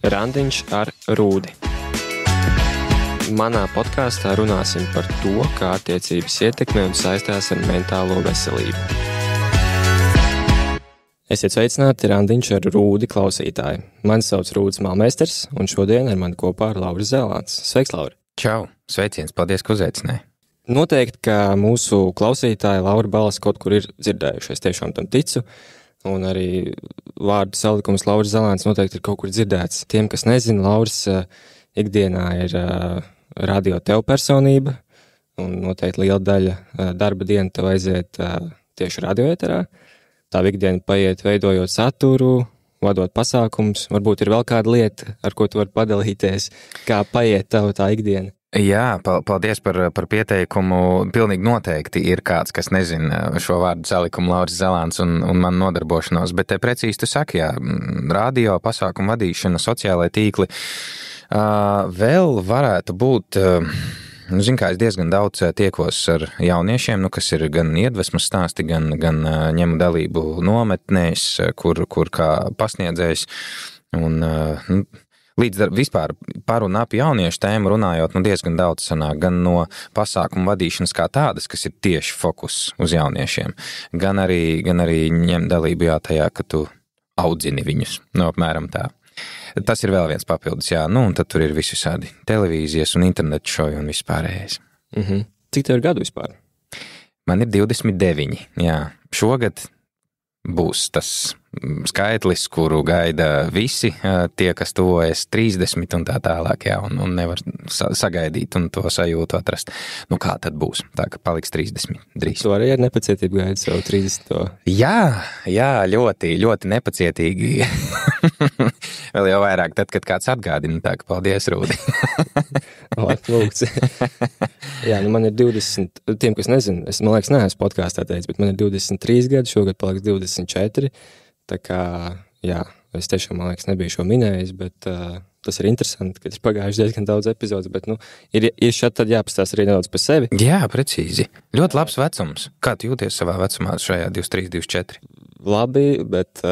Randiņš ar Rūdi. Manā podkāstā runāsim par to, kā attiecības ietekmē un saistās ar mentālo veselību. Esiet sveicināti Randiņš ar Rūdi klausītāji. Mani sauc Rūdis Malmeisters, un šodien ar mani kopā ir Lauris Zēlāns. Sveiks, Lauri! Čau! Sveiciens! Paldies, ka uzaicināji! Noteikti, ka mūsu klausītāji Laura Balas kaut kur ir dzirdējuši, es tiešām tam ticu, un arī vārdu salikums Lauris Zēlāns noteikti ir kaut kur dzirdēts. Tiem, kas nezina, Lauris ikdienā ir radio tev personība, un noteikti liela daļa darba diena tev aiziet tieši radioeterā. Tā ikdiena paiet veidojot saturu, vadot pasākums. Varbūt ir vēl kāda lieta, ar ko tu vari padalīties, kā paiet tev tā ikdiena. Jā, paldies par pieteikumu. Pilnīgi noteikti ir kāds, kas nezina šo vārdu salikumu Lauris Zēlāns un man nodarbošanos, bet precīzi tu saki, jā, radio, pasākumu vadīšana, sociālai tīkli. Vēl varētu būt, kā es diezgan daudz tiekos ar jauniešiem, kas ir gan iedvesmas stāsti, gan ņemu dalību nometnēs, kur kā pasniedzējs. Un līdz vispār par un ap jauniešu tēmu runājot, diezgan daudz sanāk gan no pasākumu vadīšanas kā tādas, kas ir tieši fokus uz jauniešiem, gan arī ņem dalību tajā, ka tu audzini viņus, apmēram tā. Tas ir vēl viens papildus, jā, un tad tur ir visādi televīzijas un internetu šovi un vispārējais. Cik tev ir gadu vispār? Man ir 29, jā. Šogad būs tas skaitlis, kuru gaida visi tie, kas tuvojas 30 un tā tālāk, jā, un nevar sagaidīt un to sajūtu atrast. Kā tad būs? Tā, ka paliks 30 drīz. Tu arī ar nepacietību gaidi savu 30. Jā, ļoti, ļoti nepacietīgi. Vēl jau vairāk tad, kad kāds atgādina, tā ka paldies, Rūdi. Lūgts. Jā, man ir 20, tiem, kas nezina, man liekas, neesmu podkāstā teicis, bet man ir 23 gadi, šogad paliks 24. Tā kā, jā, es tiešām, man liekas, nebiju šo minējis, bet tas ir interesanti, ka ir pagājuši diezgan daudz epizodes, bet, ir šeit tad jāpastāst arī nedaudz par sevi. Jā, precīzi. Ļoti labs vecums. Kā tu jūties savā vecumā šajā 23, 24? Labi, bet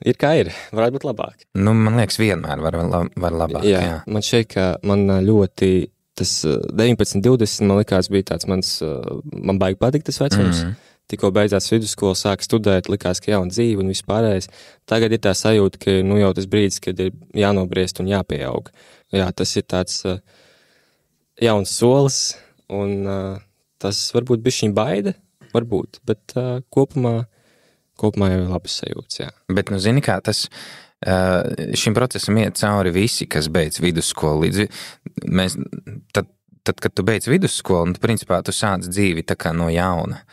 ir kā ir. Varētu būt labāk. Man liekas, vienmēr var labāk. Jā. Man šeit, ka man ļoti, tas 19, 20, man likās, bija tāds man baigi patīk tas vecums. Tikko beidzās vidusskola, sāka studēt, likās, ka jauna dzīve un viss pārējais. Tagad ir tā sajūta, ka jau tas brīdis, kad ir jānobriest un jāpieaug. Jā, tas ir tāds jauns solis, un tas varbūt bišķiņ baida, varbūt, bet kopumā jau ir labas sajūtas, jā. Bet, zini kā, tas šim procesam iet cauri visi, kas beidz vidusskolu. Tad, kad tu beidz vidusskolu, principā tu sāc dzīvi tā kā no jauna.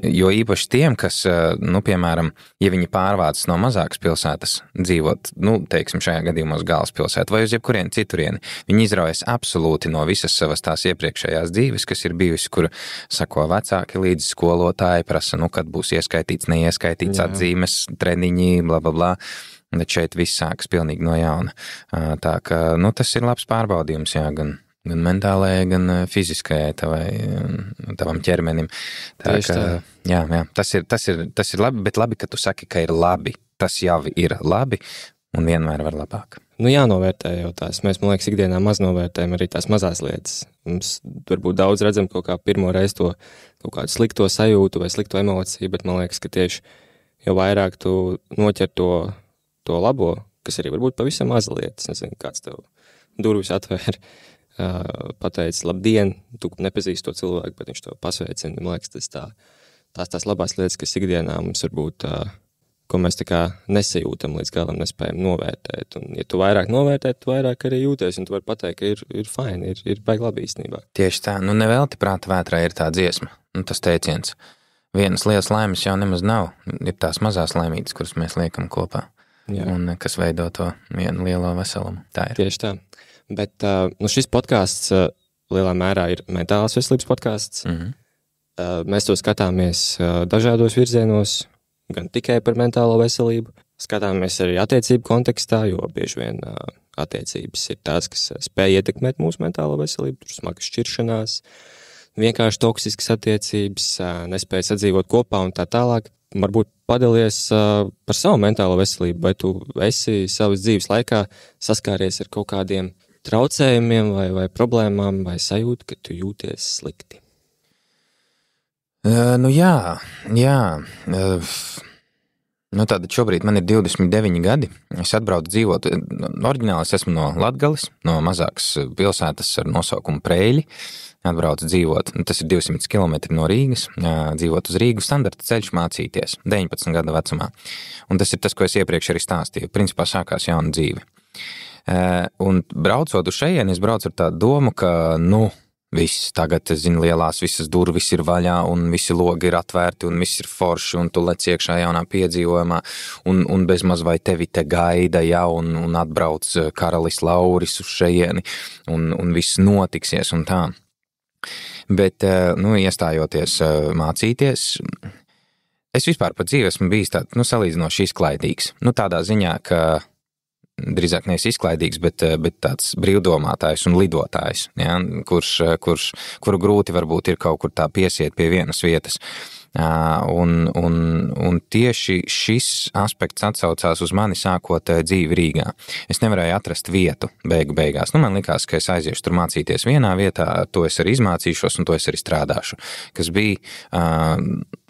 Jo īpaši tiem, kas, piemēram, ja viņi pārvācas no mazākas pilsētas dzīvot, teiksim, šajā gadījumā uz galvaspilsētu vai uz jebkurieni citurieni, viņi izraujas absolūti no visas savas tās iepriekšējās dzīves, kas ir bijusi, kur sako vecāki līdz skolotāji, prasa, kad būs ieskaitīts, neieskaitīts atzīmes, treniņi, bla, bla, bla. Bet šeit viss sākas pilnīgi no jauna. Tā ka, tas ir labs pārbaudījums, jā, gan mentālajai, gan fiziskajai tavam ķermenim. Tā ka, jā, tas ir labi, bet labi, ka tu saki, ka ir labi. Tas jau ir labi un vienmēr var labāk. Jānovērtē jau tās. Mēs, man liekas, ikdienā maz novērtējam arī tās mazās lietas. Mums varbūt daudz redzam kaut kā pirmo reizi to kaut kādu slikto sajūtu vai slikto emociju, bet man liekas, ka tieši jau vairāk tu noķer to labo, kas arī varbūt pavisam maza lietas. Nezinu, kāds tev durvis atvēr. Pateicis labdien, tu nepazīsti to cilvēku, bet viņš to pasveicina. Man liekas, tās labās lietas, kas ikdienā mums varbūt, ko mēs tā kā nesajūtam līdz galam, nespējam novērtēt. Un ja tu vairāk novērtē, tu vairāk arī jūties, un tu vari pateikt, ka ir fine, ir baigi labi īstenībā. Tieši tā, nevelti prāta vētrā ir tā dziesma, tas teiciens. Vienas lielas laimes jau nemaz nav, ir tās mazās laimītes, kuras mēs liekam kopā. Jā. Un kas veido to vienu lielo veselumu. Tā ir. Tieši tā. Bet šis podkāsts lielā mērā ir mentālās veselības podkāsts. Mēs to skatāmies dažādos virzienos, gan tikai par mentālo veselību. Skatāmies arī attiecību kontekstā, jo bieži vien attiecības ir tās, kas spēj ietekmēt mūsu mentālo veselību, tur smagas šķiršanās, vienkārši toksiskas attiecības, nespēja sadzīvot kopā un tā tālāk. varbūt padalies par savu mentālo veselību, vai tu esi savas dzīves laikā saskāries ar kaut kādiem traucējumiem vai problēmām, vai sajūtu, ka tu jūties slikti? Jā. Tātad šobrīd man ir 29 gadi. Es atbraucu dzīvot. Oriģināli es esmu no Latgales, no mazākas pilsētas ar nosaukumu Preļi. Atbraucu dzīvot, tas ir 200 km no Rīgas, dzīvot uz Rīgu, standarta ceļš mācīties 19 gadu vecumā. Un tas ir tas, ko es iepriekš arī stāstīju. Principā sākās jauna dzīve. Un braucot uz šejien, es braucu ar tādu domu, ka, viss tagad, es zinu, lielās visas durvis ir vaļā un visi logi ir atvērti un viss ir forši un tu lec iekšā jaunā piedzīvojumā un bezmaz vai tevi te gaida, un atbrauc karalis Lauris uz šejieni un viss notiksies un tā. Bet, iestājoties mācīties, es vispār pa dzīvi esmu bijis salīdzinoši izklaidīgs. Tādā ziņā, ka drīzāk nevis izklaidīgs, bet tāds brīvdomātājs un lidotājs, kuru grūti varbūt ir kaut kur tā piesiet pie vienas vietas. Un tieši šis aspekts atsaucās uz mani sākot dzīvi Rīgā. Es nevarēju atrast vietu beigās. Man likās, ka es aiziešu tur mācīties vienā vietā, to es arī izmācīšos un to es arī strādāšu, kas bija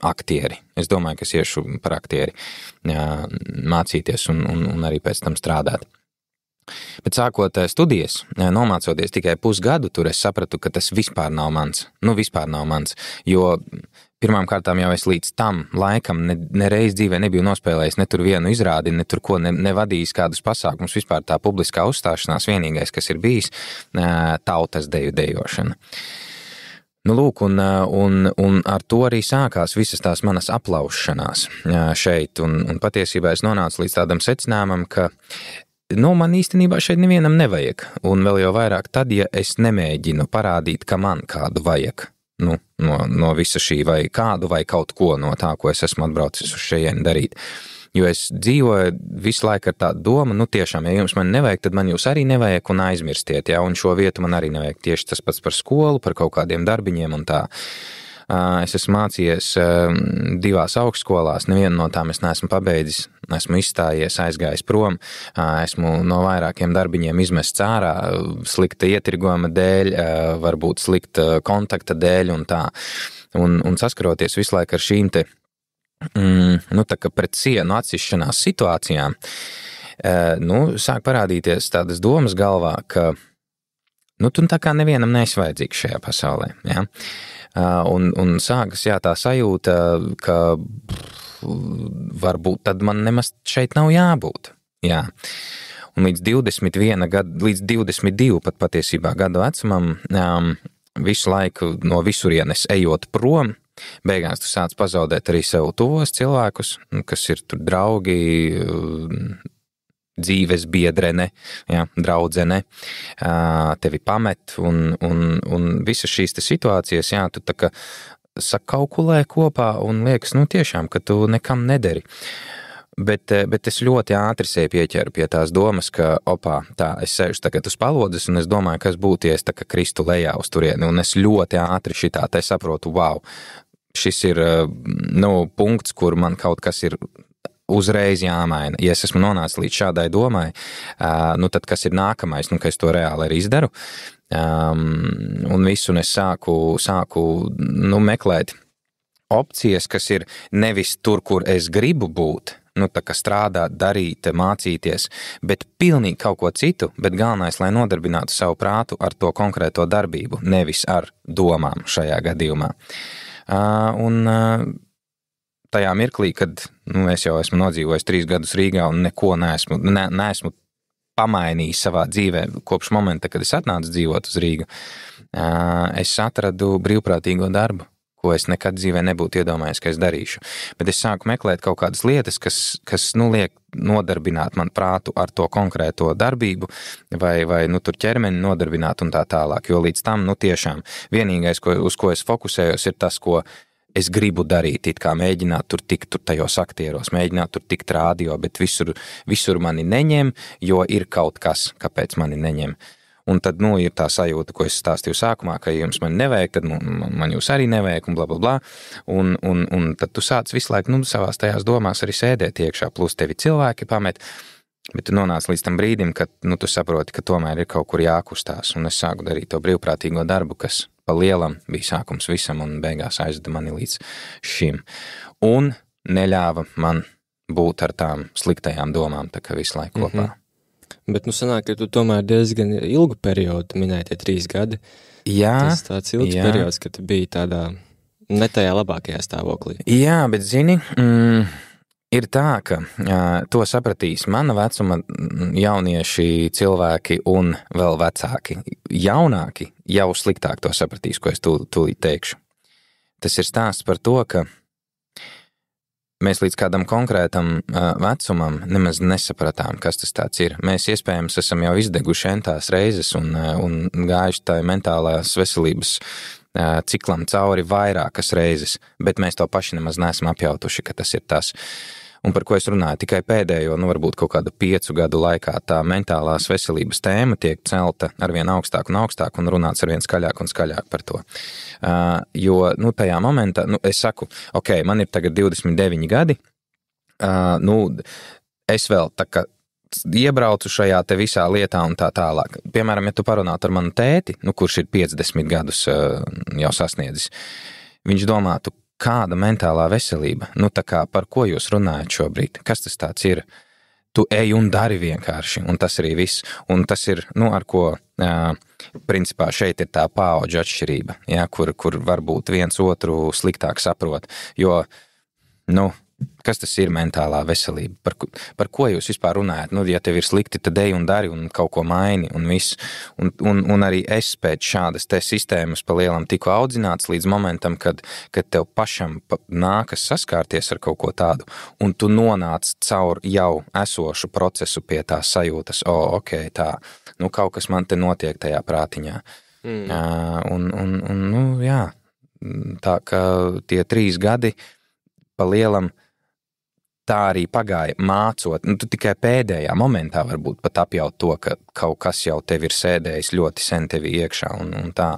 aktieri. Es domāju, ka es iešu par aktieri mācīties un arī pēc tam strādāt. Bet sākot studijas, nomācoties tikai pusgadu, tur es sapratu, ka tas vispār nav mans. Vispār nav mans, jo pirmām kārtām jau es līdz tam laikam nereiz dzīvē nebiju nospēlējis ne tur vienu izrādi, ne tur ko nevadījis kādus pasākumus. Vispār tā publiskā uzstāšanās vienīgais, kas ir bijis, tautas deju dejošana. Un ar to arī sākās visas tās manas aplaušanās šeit. Un patiesībā es nonācu līdz tādam secinājumam, ka man īstenībā šeit nevienam nevajag. Un vēl jau vairāk tad, ja es nemēģinu parādīt, ka man kādu vajag. No visa šī vai kādu vai kaut ko no tā, ko es esmu atbraucis uz šejieni darīt. Jo es dzīvoju visu laiku ar tādu domu, tiešām, ja jums man nevajag, tad man jūs arī nevajag un aizmirstiet, un šo vietu man arī nevajag. Tieši tas pats par skolu, par kaut kādiem darbiņiem un tā. Es esmu mācījies 2 augstskolās, nevienu no tām es neesmu pabeidzis, esmu izstājies, aizgājis prom, esmu no vairākiem darbiņiem izmests ārā, slikta ietirgojuma dēļ, varbūt slikta kontakta dēļ un tā. Un saskaroties visu laiku ar šīm te, tā kā pret sienu atsišanās situācijām, sāk parādīties tādas domas galvā, ka, tu tā kā nevienam neesi vajadzīgs šajā pasaulē, ja? Un sākas tā sajūta, ka varbūt tad man nemaz šeit nav jābūt. Jā. Un līdz 21 gadu, līdz 22 pat patiesībā gadu vecumam, visu laiku no visurienes ejot prom, beigās tu sāc pazaudēt arī sev tuvos cilvēkus, kas ir tur draugi, dzīves biedrene, draudzene, tevi pamet un visas šīs te situācijas, tu tā kā sakaukulē kopā un liekas, tiešām, ka tu nekam nederi. Bet es ļoti ātri sevi pieķeru pie tās domas, ka, es sēžu tagad uz palodzes un es domāju, kas būtu, ja es tā kā kristu lejā uz turieni, un es ļoti ātri šitā te saprotu, šis ir, punkts, kur man kaut kas ir uzreiz jāmaina. Ja es esmu nonācis līdz šādai domai, tad kas ir nākamais, ka es to reāli arī izdaru, un visu, un es sāku meklēt opcijas, kas ir nevis tur, kur es gribu būt, tā kā strādāt, darīt, mācīties, bet pilnīgi kaut ko citu, bet galvenais, lai nodarbinātu savu prātu ar to konkrēto darbību, nevis ar domām šajā gadījumā. Un tajā mirklī, kad es jau esmu nodzīvojis 3 gadus Rīgā un neko neesmu pamainījis savā dzīvē kopš momenta, kad es atnācu dzīvot uz Rīgu, es atradu brīvprātīgo darbu, ko es nekad dzīvē nebūtu iedomājies, ka es darīšu. Bet es sāku meklēt kaut kādas lietas, kas liek nodarbināt man prātu ar to konkrēto darbību vai tur ķermeni nodarbināt un tā tālāk. Jo līdz tam, tiešām, vienīgais, uz ko es fokusējos, ir tas, ko es gribu darīt, it kā mēģināt tur tikt tur tajos aktieros, mēģināt tur tikt rādio, bet visur mani neņem, jo ir kaut kas, kāpēc mani neņem. un tad, ir tā sajūta, ko es stāstīju sākumā, ka jums man nevajag, tad man jūs arī nevajag, un blablabla, un tad tu sāc visu laiku, savās tajās domās arī sēdēt iekšā, plus tevi cilvēki pamet, bet tu nonāc līdz tam brīdim, kad, tu saproti, ka tomēr ir kaut kur jākustās, un es sāku darīt to brīvprātīgo darbu, kas pa lielam bija sākums visam, un beigās aizveda mani līdz šim, un neļāva man būt ar tām sliktajām domām, tā kā visu laiku kopā. Bet, sanāk, ka tu tomēr diezgan ilgu periodu minēji tie 3 gadi. Jā. Tas tāds ilgs periods, kad tu biji tādā ne tajā labākajā stāvoklī. Jā, bet zini, ir tā, ka to sapratīs mana vecuma jaunieši cilvēki un vēl vecāki. Jaunāki jau sliktāk to sapratīs, ko es tūlīt teikšu. Tas ir stāsts par to, ka mēs līdz kādam konkrētam vecumam nemaz nesapratām, kas tas tāds ir. Mēs iespējams esam jau izdeguši entās reizes un gājuši tā mentālās veselības ciklam cauri vairākas reizes, bet mēs to paši nemaz neesam apjautuši, ka tas ir tas. Un par ko es runāju, tikai pēdējo, varbūt kaut kādu 5 gadu laikā tā mentālās veselības tēma tiek celta arvien augstāk un runāts arvien skaļāk un skaļāk par to. Jo, tajā momentā, es saku, ok, man ir tagad 29 gadi, es vēl tā kā iebraucu šajā te visā lietā un tā tālāk. Piemēram, ja tu parunātu ar manu tēti, kurš ir 50 gadus jau sasniedzis, viņš domātu, kāda mentālā veselība? Tā kā par ko jūs runājat šobrīd? Kas tas tāds ir? Tu ej un dari vienkārši, un tas arī viss. Un tas ir, ar ko, principā, šeit ir tā paauģa atšķirība, ja, kur varbūt viens otru sliktāk saprot. Jo, kas tas ir mentālā veselība? Par ko jūs vispār runājat? Ja tev ir slikti, tad ej un dari un kaut ko maini un viss. Un arī es pēc šādas te sistēmas pa lielam tiku audzināts līdz momentam, kad tev pašam nākas saskārties ar kaut ko tādu, un tu nonāc caur jau esošu procesu pie tās sajūtas, ok, tā, kaut kas man te notiek tajā prātiņā. Jā, tā ka tie 3 gadi pa lielam tā arī pagāja mācot, tu tikai pēdējā momentā varbūt pat apjaut to, ka kaut kas jau tev ir sēdējis ļoti sen tevi iekšā un tā.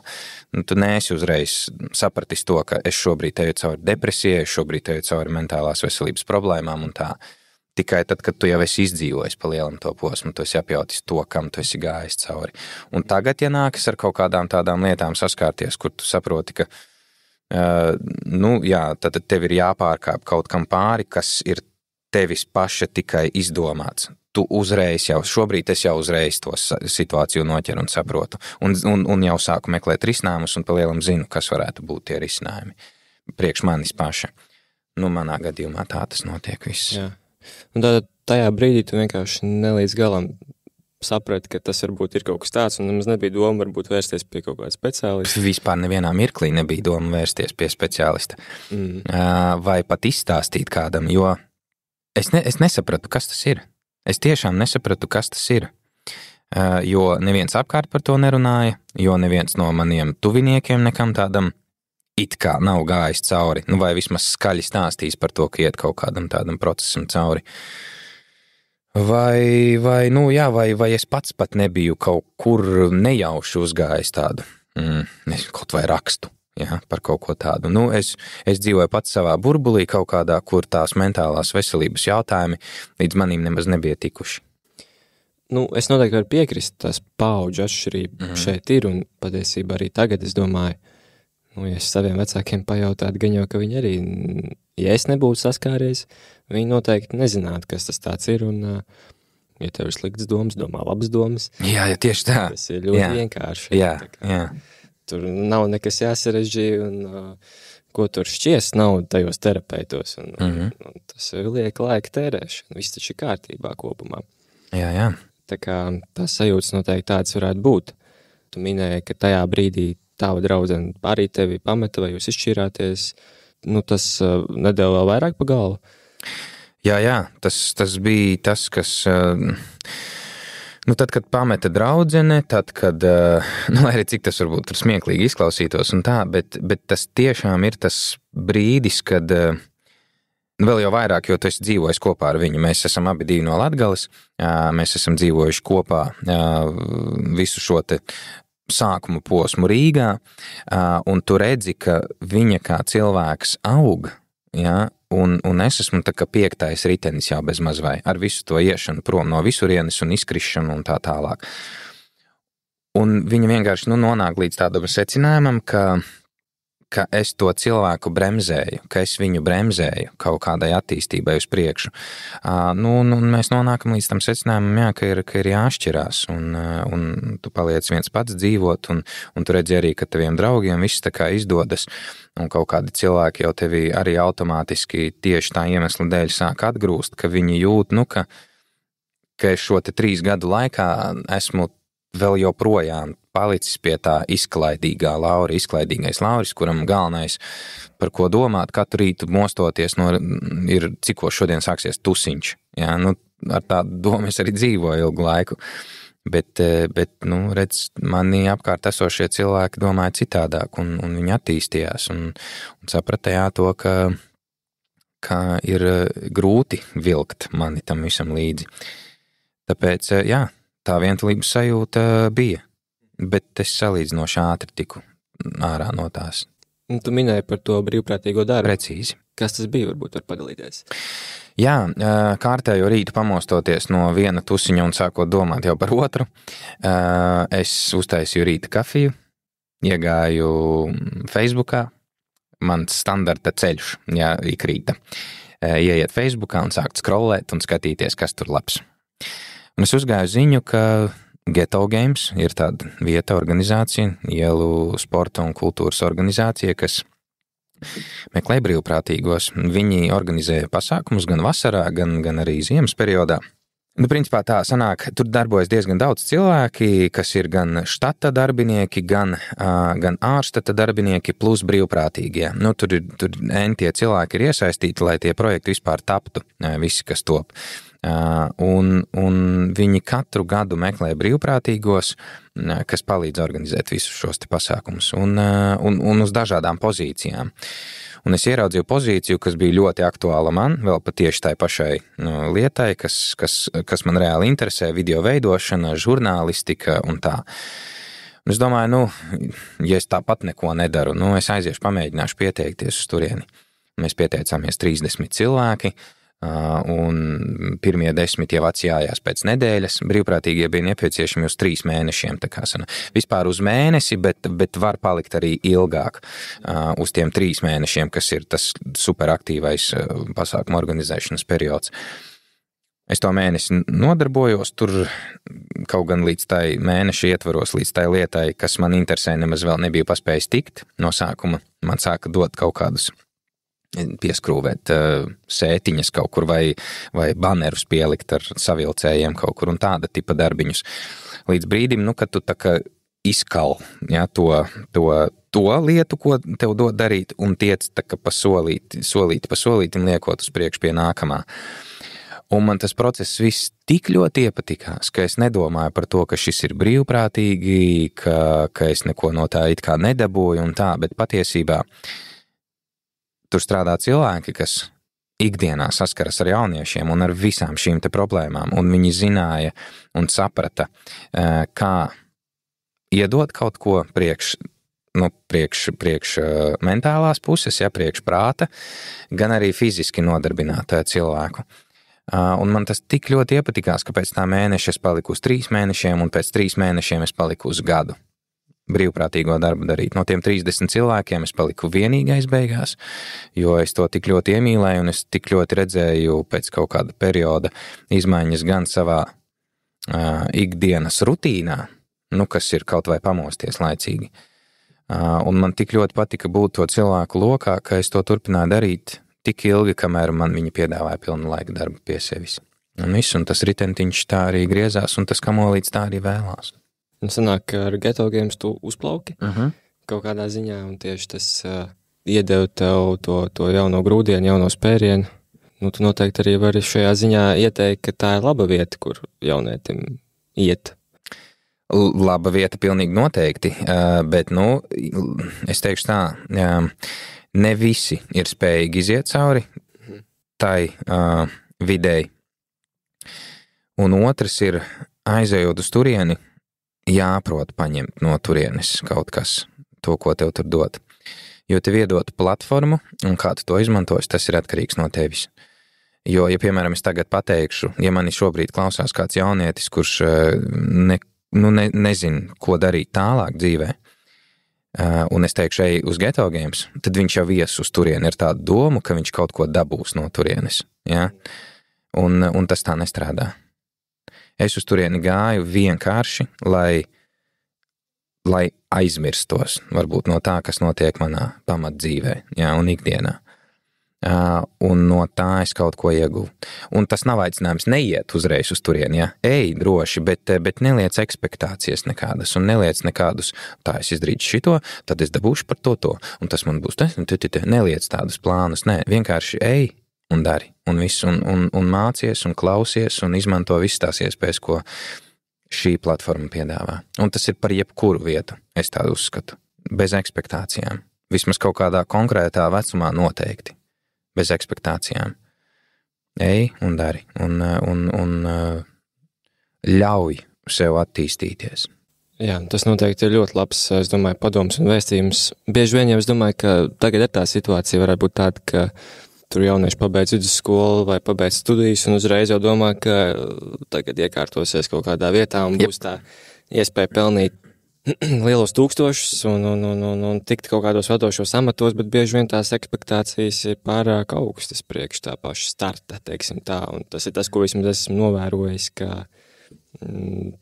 Tu neesi uzreiz sapratis to, ka es šobrīd eju cauri depresijai, šobrīd eju cauri mentālās veselības problēmām un tā. Tikai tad, kad tu jau esi izdzīvojis pa lielam to posmu, tu esi apjautis to, kam tu esi gājis cauri. Un tagad, ja nākas ar kaut kādām tādām lietām saskārties, kur tu saproti, ka tad tev ir jāpārkāp kaut kam pāri, kas ir tevis paša tikai izdomāts. Tu uzreiz šobrīd es jau uzreiz to situāciju noķeru un saprotu. Un jau sāku meklēt risinājumus un pa lielam zinu, kas varētu būt tie risinājumi. Priekš manis paša. Manā gadījumā tā tas notiek viss. Jā. Un tātad tajā brīdī tu vienkārši nelīdz galam saprati, ka tas varbūt ir kaut kas tāds, un nemaz nebija doma varbūt vērsties pie kaut kāda speciālista. Vispār nevienā mirklī nebija doma vērsties pie speciālista. Vai pat izstāstīt kādam, jo es nesapratu, kas tas ir. Es tiešām nesapratu, kas tas ir. Jo neviens apkārt par to nerunāja, jo neviens no maniem tuviniekiem nekam tādam it kā nav gājis cauri, vai vismaz skaļi stāstījis par to, ka iet kaut kādam tādam procesam cauri. Vai es pats pat nebiju kaut kur nejauši uzgājis tādu, kaut vai rakstu, par kaut ko tādu. Es dzīvoju pats savā burbulī kaut kādā, kur tās mentālās veselības jautājumi līdz manim nemaz nebija tikuši. Es noteikti varu piekrist, tās paauģu atšķirība šeit ir, un patiesībā arī tagad es domāju, ja es saviem vecākiem pajautātu, gan jau, ka viņi arī, ja es nebūtu saskāries, viņi noteikti nezinātu, kas tas tāds ir, un ja tev ir sliktas domas, domā labas domas. Jā, tieši tā. Tas ir ļoti vienkārši. Jā. Tur nav nekas jāsarežģīja, un ko tur šķiest nav tajos terapeitos, un tas liek laika tērēšana, viss taču ir kārtībā kopumā. Jā. Tā kā tās sajūtas noteikti tādas varētu būt. Tu minēji, ka tajā brīdī tava draudzene arī tevi pameta, vai jūs izšķirāties, tas nedēļ vēl vairāk pa galvu? Jā, tas bija tas, kas, tad, kad pameta draudzene, tad, kad, arī cik tas varbūt tur smieklīgi izklausītos un tā, bet tas tiešām ir tas brīdis, kad Vēl jau vairāk, jo tu esi dzīvojis kopā ar viņu. Mēs esam abi divi no Latgales, mēs esam dzīvojuši kopā visu šo te sākuma posmu Rīgā, un tu redzi, ka viņa kā cilvēks aug, ja, un es esmu tā kā 5. ritenis jau bez maz vai, ar visu to iešanu prom no visurienes un izkrišanu un tā tālāk. Un viņa vienkārši nonāk līdz tādam secinājumam, ka es to cilvēku bremzēju, ka es viņu bremzēju kaut kādai attīstībai uz priekšu. Mēs nonākam līdz tam secinājumam, jā, ka ir jāšķirās, un tu paliec viens pats dzīvot, un tu redzi arī, ka taviem draugiem viss tā kā izdodas, un kaut kādi cilvēki jau tevi arī automātiski tieši tā iemesla dēļ sāk atgrūst, ka viņi jūt, ka es šo te 3 gadu laikā esmu vēl joprojām palicis pie tā izklaidīgais Lauris, kuram galvenais, par ko domāt, katru rītu mostoties ir cikko šodien sāksies tusiņš. Ja? Ar tādu domu es arī dzīvoju ilgu laiku. Bet redz, mani apkārt esošie cilvēki domāja citādāk, un viņi attīstījās, un saprata to, ka ir grūti vilkt mani tam visam līdzi. Tāpēc, jā, tā vientulības sajūta bija, bet es salīdzinoši ātri tiku ārā no tās. Tu minēji par to brīvprātīgo darbu. Precīzi. Kas tas bija, varbūt var padalīties? Jā, kārtējo rītu pamostoties no viena tusiņa un sākot domāt jau par otru, es uztaisīju rīta kafiju, iegāju Facebookā, mans standarta ceļš, jā, ik rīta. Ieiet Facebookā un sākt scrollēt un skatīties, kas tur labs. Un es uzgāju ziņu, ka Ghetto Games ir tāda vieta, organizācija, ielu sporta un kultūras organizācija, kas meklē brīvprātīgos. Viņi organizē pasākumus gan vasarā, gan arī ziemas periodā. Principā tā sanāk, tur darbojas diezgan daudz cilvēki, kas ir gan štata darbinieki, gan ārštata darbinieki plus brīvprātīgie. Tur tie cilvēki ir iesaistīti, lai tie projekti vispār taptu, visi, kas top. Un viņi katru gadu meklē brīvprātīgos, kas palīdz organizēt visus šos te pasākumus un uz dažādām pozīcijām. Un es ieraudzīju pozīciju, kas bija ļoti aktuāla man, vēl pat tieši tai pašai lietai, kas man reāli interesē, video veidošana, žurnālistika un tā. Un es domāju, ja es tāpat neko nedaru, es aiziešu pamēģināšu pieteikties uz turieni. Mēs pieteicāmies 30 cilvēki, un pirmie 10 jau atsijājās pēc nedēļas. Brīvprātīgie bija nepieciešami uz 3 mēnešiem. Vispār uz mēnesi, bet var palikt arī ilgāk uz tiem 3 mēnešiem, kas ir tas superaktīvais pasākuma organizēšanas periods. Es to mēnesi nodarbojos, tur kaut gan līdz tai mēneša ietvaros, līdz tai lietai, kas man interesē, nemaz vēl nebija paspējis tikt no sākuma. Man sāka dot kaut kādus pieskrūvēt sētiņas kaut kur vai banerus pielikt ar savilcējiem kaut kur un tāda tipa darbiņus. Līdz brīdim, kad tu tā kā izkal, ja, to lietu, ko tev dod darīt, un tiec tā kā pa solīti pa solītim liekot uz priekšu pie nākamā. Un man tas process viss tik ļoti iepatikās, ka es nedomāju par to, ka šis ir brīvprātīgi, ka es neko no tā it kā nedabūju un tā, bet patiesībā tur strādā cilvēki, kas ikdienā saskaras ar jauniešiem un ar visām šīm te problēmām, un viņi zināja un saprata, kā iedot kaut ko priekš mentālās puses, ja, priekš prāta, gan arī fiziski nodarbināt cilvēku. Un man tas tik ļoti iepatikās, ka pēc tā mēneša es paliku uz 3 mēnešiem, un pēc 3 mēnešiem es paliku uz gadu brīvprātīgo darbu darīt. No tiem 30 cilvēkiem es paliku vienīgais beigās, jo es to tik ļoti iemīlēju un es tik ļoti redzēju pēc kaut kāda perioda izmaiņas gan savā ikdienas rutīnā, kas ir kaut vai pamosties laicīgi. Un man tik ļoti patika būt to cilvēku lokā, ka es to turpināju darīt tik ilgi, kamēr man viņi piedāvāja pilnu laika darbu pie sevis. Un tas ritentiņš tā arī griezās, un tas kamolīts tā arī vēlās. Un sanāk, ka ar Ghetto Games tu uzplauki kaut kādā ziņā, un tieši tas iedeva tev to jauno grūdienu, jauno spērienu. Tu noteikti arī vari šajā ziņā ieteikt, ka tā ir laba vieta, kur jaunietim iet. Laba vieta pilnīgi noteikti, bet, es teikšu tā, ne visi ir spējīgi iziet cauri tai videi. Un otrs ir, aizejot uz turieni, jāprot paņemt no turienes kaut kas, to, ko tev tur dod. Jo tev iedot platformu, un kā tu to izmantosi, tas ir atkarīgs no tevis. Jo, ja, piemēram, es tagad pateikšu, ja mani šobrīd klausās kāds jaunietis, kurš nezin, ko darīt tālāk dzīvē, un es teikšu, ej uz Ghetto Games, tad viņš jau vies uz turieni ar tādu domu, ka viņš kaut ko dabūs no turienes. Ja? Un tas tā nestrādā. Es uz turieni gāju vienkārši, lai aizmirstos, varbūt no tā, kas notiek manā pamatdzīvē, ja, un ikdienā. Un no tā es kaut ko ieguvu. Un tas nav aicinājums neiet uzreiz uz turieni, ja? Ej droši, bet neliec ekspektācijas nekādas, un neliec nekādus, tā es izdarīšu šito, tad es dabūšu par to, un tas man būs tas, neliec tādus plānus, nē, vienkārši ej un dari, un viss, un mācies, un klausies, un izmanto visas tās iespējas, ko šī platforma piedāvā. Un tas ir par jebkuru vietu, es tādu uzskatu, bez ekspektācijām. Vismaz kaut kādā konkrētā vecumā noteikti. Bez ekspektācijām. Ej un dari, un ļauj sev attīstīties. Jā, tas noteikti ir ļoti labs, es domāju, padoms un vēstījums. Bieži vien jau es domāju, ka tagad ir tā situācija varētu būt tāda, ka tur jaunieši pabeidz vidusskolu vai pabeidz studijas un uzreiz jau domā, ka tagad iekārtosies kaut kādā vietā un būs tā iespēja pelnīt lielos tūkstošus un tikt kaut kādos vadošos amatos, bet bieži vien tās ekspektācijas ir pārāk augstas priekš tā paša starta, teiksim tā, un tas ir tas, ko vismaz esmu novērojis, ka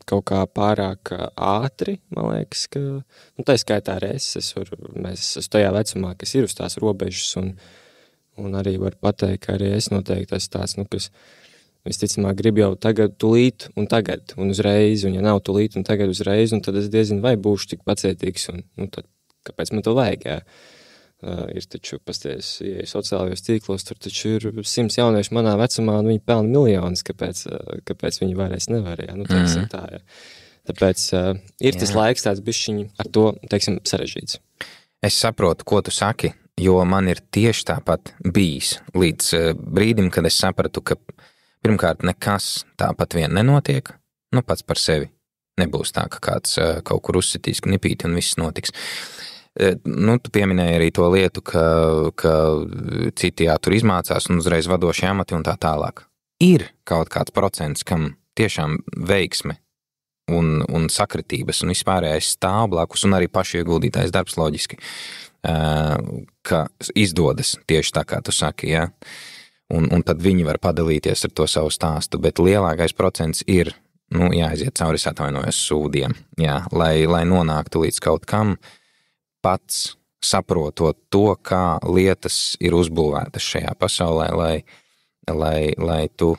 kaut kā pārāk ātri, man liekas, ka, tā skaitā arī es esmu tajā vecumā, kas ir uz tās robežas, un arī var pateikt, ka arī es noteikti esmu tāds, kas visticamāk grib jau tagad tulīt un tagad un uzreiz, un ja nav tulīt un tagad uzreiz, un tad es diezinu, vai būšu tik pacietīgs, un tad kāpēc man to vajag, jā. Ir taču, pasties, ja sociālajos tīklos, tur taču ir 100 jaunieši manā vecumā, un viņi pelna miljonus, kāpēc viņi vairs nevar, jā, teiksim tā, jā. Tāpēc ir tas laiks tāds bišķiņi ar to, teiksim, sarežģīts. Es saprotu, ko tu saki, jo man ir tieši tāpat bijis līdz brīdim, kad es sapratu, ka pirmkārt, nekas tāpat vien nenotiek, pats par sevi. Nebūs tā, ka kāds kaut kur uzsitīs knipīti un viss notiks. Tu pieminēji arī to lietu, ka citi tur izmācās un uzreiz vadošie amati un tā tālāk. Ir kaut kāds procents, kam tiešām veiksme un sakritības un vispārējais stāv blakus un arī pašu ieguldītais darbs loģiski, ka izdodas tieši tā, kā tu saki, jā. Un tad viņi var padalīties ar to savu stāstu, bet lielākais procents ir, jāaiziet cauri, es atvainojos, sūdiem, jā, lai nonāktu līdz kaut kam, pats saprotot to, kā lietas ir uzbūvētas šajā pasaulē, lai tu,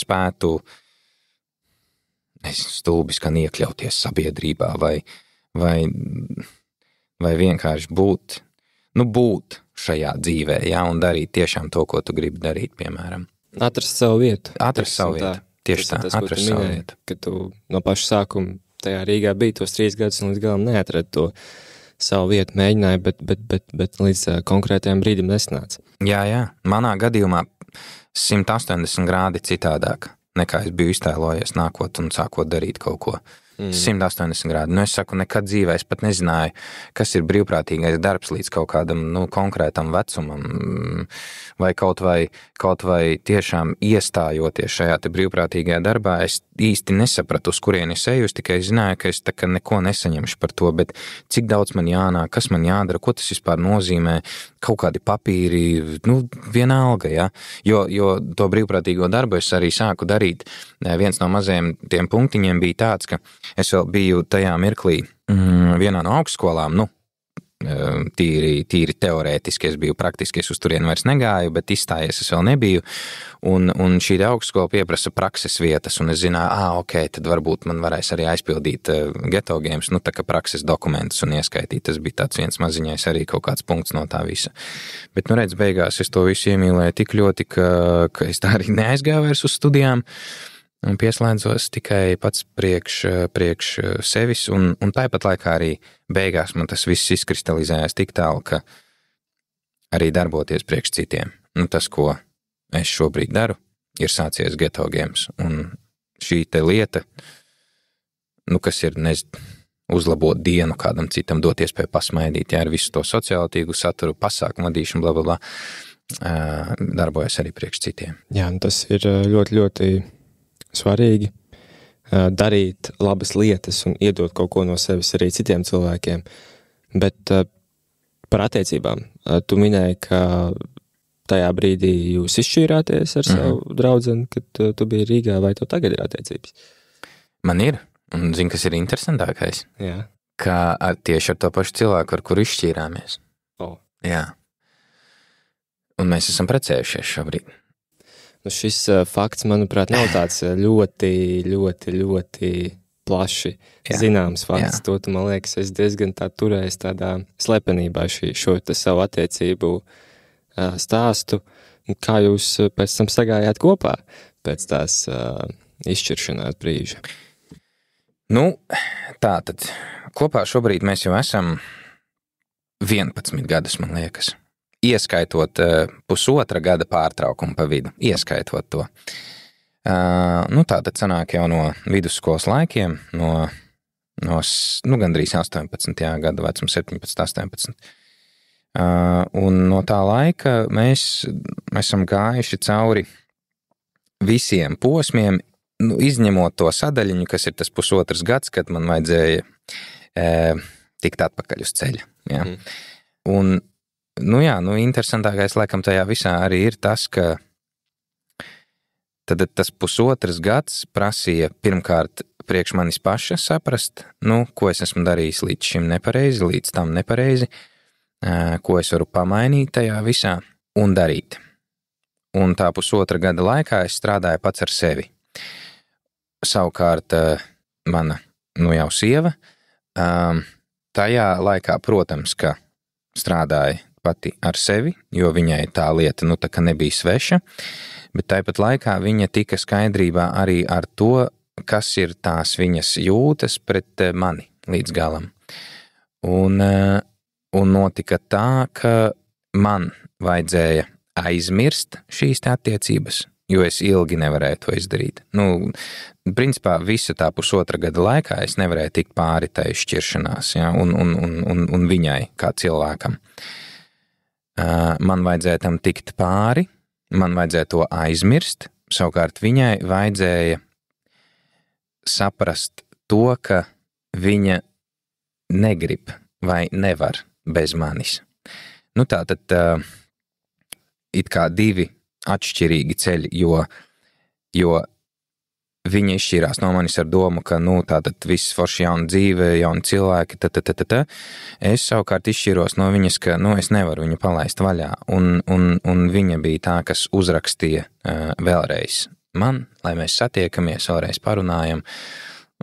spētu, stulbi skan iekļauties sabiedrībā, vai vienkārši būt šajā dzīvē, jā, un darīt tiešām to, ko tu gribi darīt, piemēram. Atrast savu vietu. Atrast savu vietu. Tieši tā, atrast savu vietu. Ka tu no paša sākuma tajā Rīgā bija tos 3 gadus un līdz galam neatradi to savu vietu, mēģināja, bet līdz konkrētajam brīdim nesnāca. Jā, manā gadījumā 180 grādi citādāk, nekā es biju iztēlojies nākot un sākot darīt kaut ko. 180 grādi. Es saku, nekad dzīvē es pat nezināju, kas ir brīvprātīgais darbs līdz kaut kādam konkrētam vecumam, vai kaut vai tiešām iestājoties šajā te brīvprātīgajā darbā, es īsti nesapratu, uz kurieni es eju, es tikai zināju, ka es tā kā neko nesaņemšu par to, bet cik daudz man jānāk, kas man jādara, ko tas vispār nozīmē, kaut kādi papīri, vienalga, ja? Jo to brīvprātīgo darbu es arī sāku darīt. Viens no mazajiem tiem punktiņiem bija tāds, ka es vēl biju tajā mirklī vienā no augstskolām, tīri teorētiski es biju, praktiski es uz turieni vairs negāju, bet izstājies es vēl nebiju, un šī augstskola pieprasa prakses vietas, un es zināju, ok, tad varbūt man varēs arī aizpildīt Ghetto Games, tā kā prakses dokumentus un ieskaitīt, tas bija tāds viens maziņais arī kaut kāds punkts no tā visa. Bet, redz, beigās es to visu iemīlēju tik ļoti, ka es tā arī neaizgāju vairs uz studijām, un pieslēdzos tikai pats priekš sevis, un tāpat laikā arī beigās man tas viss izkristalizējās tik tālu, ka arī darboties priekš citiem. Nu, tas, ko es šobrīd daru, ir sācies Ghetto Games. Un šī te lieta, nu, kas ir, uzlabot dienu kādam citam, dot iespēju pasmaidīt, ar visu to sociālo tīklu saturu, pasākumu vadīšanu, blablabla, darbojas arī priekš citiem. Jā, tas ir ļoti, ļoti svarīgi darīt labas lietas un iedot kaut ko no sevis arī citiem cilvēkiem. Bet par attiecībām. Tu minēji, ka tajā brīdī jūs izšķīrāties ar savu draudzeni, kad tu biji Rīgā, vai tev tagad ir attiecības? Man ir, un zini, kas ir interesantākais? Jā. Ka tieši ar to pašu cilvēku, ar kuru izšķīrāmies. Jā. Un mēs esam precējušies šobrīd. Nu, šis fakts, manuprāt, nav tāds ļoti, ļoti, ļoti plaši zināms fakts. To tu, man liekas, es diezgan tā turējis tādā slepenībā šo savu attiecību stāstu. Kā jūs pēc tam sagājāt kopā pēc tās izšķiršanās brīža? Nu, tātad, kopā šobrīd mēs jau esam 11 gadus, man liekas. Ieskaitot 1,5 gada pārtraukumu pa vidu, ieskaitot to. Nu, tātad sanāk jau no vidusskolas laikiem, no gandrīz 18. gada vecuma, 17, 18. Un no tā laika mēs esam gājuši cauri visiem posmiem, nu, izņemot to sadaļiņu, kas ir tas 1,5 gads, kad man vajadzēja tikt atpakaļ uz ceļa. Ja? Un, interesantākais laikam tajā visā arī ir tas, ka tad tas 1,5 gads prasīja pirmkārt priekš manis paša saprast, ko es esmu darījis līdz šim nepareizi, līdz tam nepareizi, ko es varu pamainīt tajā visā un darīt. Un tā 1,5 gada laikā es strādāju pats ar sevi. Savukārt mana, jau sieva, tajā laikā, protams, ka strādāja pati ar sevi, jo viņai tā lieta, tā kā nebija sveša, bet tāpat laikā viņa tika skaidrībā arī ar to, kas ir tās viņas jūtas pret mani līdz galam. Un notika tā, ka man vajadzēja aizmirst šīs attiecības, jo es ilgi nevarēju to izdarīt. Principā visa tā 1,5 gada laikā es nevarēju tikt pāri tai šķiršanās, ja, un viņai kā cilvēkam. Man vajadzēja tam tikt pāri, man vajadzēja to aizmirst, savukārt viņai vajadzēja saprast to, ka viņa negrib vai nevar bez manis. Tātad it kā divi atšķirīgi ceļi, jo viņa izšķīrās no manis ar domu, ka, tātad viss forši jauna dzīve, jauni cilvēki, Es savukārt izšķīros no viņas, ka, es nevaru viņu palaist vaļā, un viņa bija tā, kas uzrakstīja vēlreiz man, lai mēs satiekamies, vēlreiz parunājam,